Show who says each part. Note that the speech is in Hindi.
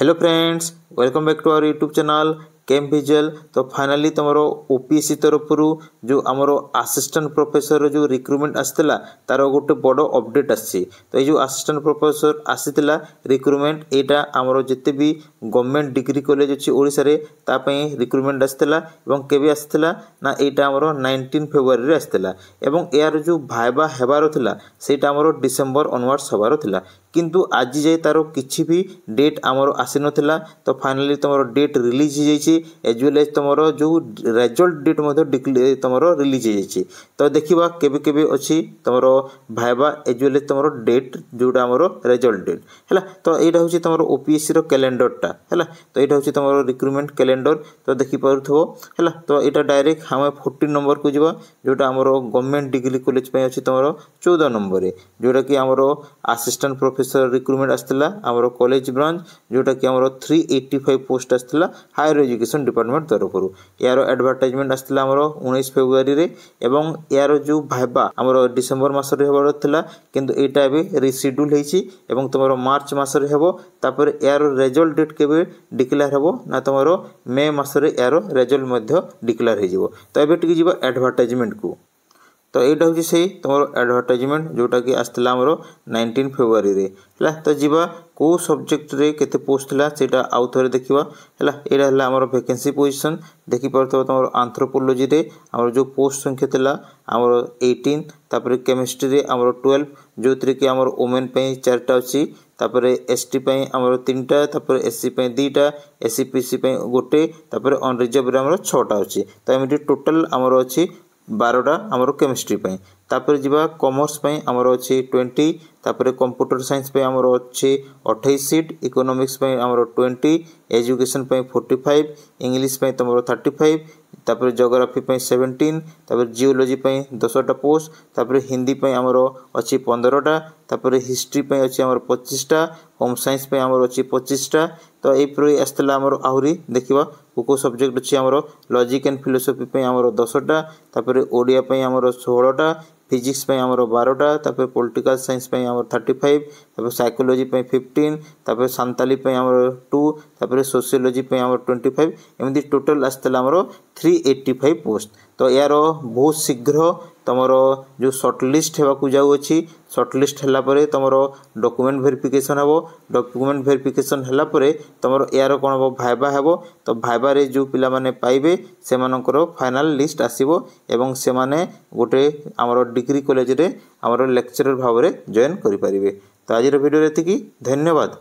Speaker 1: Hello friends, welcome back to our YouTube channel केम भिजुअल। तो फाइनली तुम ओपीएससी तरफ जो आमर असिस्टेंट प्रोफेसर जो रिक्रुटमेंट आसाला तार गोटे बड़ अपडेट आसी। तो ये असिस्टेंट प्रोफेसर आसाला रिक्रुटमेंट यहाँ आमर जिते भी गवर्नमेंट डिग्री कॉलेज अच्छी ओडिशा रे तापई रिक्रुटमेंट आसाला केबे आसाला ना यहाँ आमर 19 फेब्रुआरी आसाला यार जो भाइबा हेबार थिला सेटा आमर डिसेम्बर ऑनवर्ड्स हबार थिला किंतु आज जाए तार किसी भी डेट आमर आसी नथिला। तो फाइनली तुम डेट रिलीज हो जाइए एज वेल एज तुम जो रिजल्ट डेट तुम रिलीज हो। तो देखा केबे केबे अच्छी तुम भाइबा एज वेल एज तुम डेट जोटा आमर रिजल्ट डेट है। तो यहाँ हूँ तुम ओपीएससी कैलेंडरटा है। तो यहाँ हूँ तुम रिक्रुटमेंट कैलेंडर। तो देखिपो है। तो यहाँ डायरेक्ट हमें 14 नंबर को जीवा जोटा आमर गवर्नमेंट डिग्री कॉलेज अच्छी तुम 14 नंबर जोटा कि आमर असिस्टेंट प्रोफेसर रिक्रुटमेंट आसाला आमर कॉलेज ब्रांच जोटा कि आमर 385 पोस्ट आसाला हायर एजुकेशन डिपार्टमेंट तरफ। यार एडवर्टाइजमेंट आसाला आमर 19 फेब्रुआरी रे एवं यार जो भाइबा आमर डिसेम्बर मासरे हेबार थिला किंतु एटा एबे रिशेड्यूल हेछि एवं तुमरो मार्च मासरे हेबो। तापर यार रिजल्ट डेट केबे डिक्लेयर हेबो ना तुमरो मे मासरे यार रिजल्ट मध्ये डिक्लेयर हे जिवो। तो एबे टिके जिवो एडवर्टाइजमेंट को। तो यहाँ हूँ से तुम एडवर्टाइजमेंट जोटा कि आसाला आमर 19 फेब्रुआरी रे है। तो जीवा को सब्जेक्ट रे केते पोस्ट थिला सेटा आउ थरे देखिबा है। एटा हला आमर वैकेंसी पोजीशन देखि परतो तुम एंथ्रोपोलॉजी रे आमर जो पोस्ट संख्या थिला आमर 18। तापर केमिस्ट्री रे आमर 12 जो तरे कि आमर वुमेन पे 4टा अछि। तापर एसटी पे आमर 3टा तापर एससी पे 2टा एससी पीसी पे गोटे तापर ऑन रिजर्व रे आमर 6टा अछि। तो एमिति टोटल आमर अछि 12टा आमर केमिस्ट्री पे। तापर जीवा कॉमर्स पे आमर अच्छी 20। तापर कंप्यूटर साइंस पे आमर अच्छी 28 सीट। इकोनॉमिक्स पे आमर 20। एजुकेशन पे 45। इंग्लिश पे तुम 35। तापर ज्योग्राफी पे 17। तापर जियोलॉजी पे 10टा पोस्ट। तापर हिंदी पे आमर अच्छी 15टा। तापर हिस्ट्री पे अच्छी आमर 25टा। होम साइंस पे आमर अच्छी 25टा। तो यही आसाला आमर आहरी देखा को सब्जेक्ट अच्छी आमर लॉजिक एंड फिलोसफी पे आमर 10टा। तापर ओडिया पे आमर 16टा। फिजिक्स पे आमर 12टा। तापर पॉलिटिकल साइंस पे आमर 35। तापर साइकोलॉजी पे 15। तापर सांताली पे आमर 2। तापर सोशियोलॉजी पे आमर 25। एमती टोटल आसाला आमर 385 पोस्ट। तो यार बहुत शीघ्र तुम जो सर्टलिस्ट होगा जाऊँगी सर्टलिस्ट है तुम डॉक्यूमेंट वेरिफिकेशन हे। डॉक्यूमेंट वेरिफिकेशन है तुम यार कौन हम भाइबा हे। तो भाइबा रे जो पिला माने पाइबे से फाइनल लिस्ट आसीबो एवं से माने गोटे आमर डिग्री कॉलेज रे आमर लेक्चरर भाव में जॉइन करें। तो आज वीडियो एतिकी, धन्यवाद।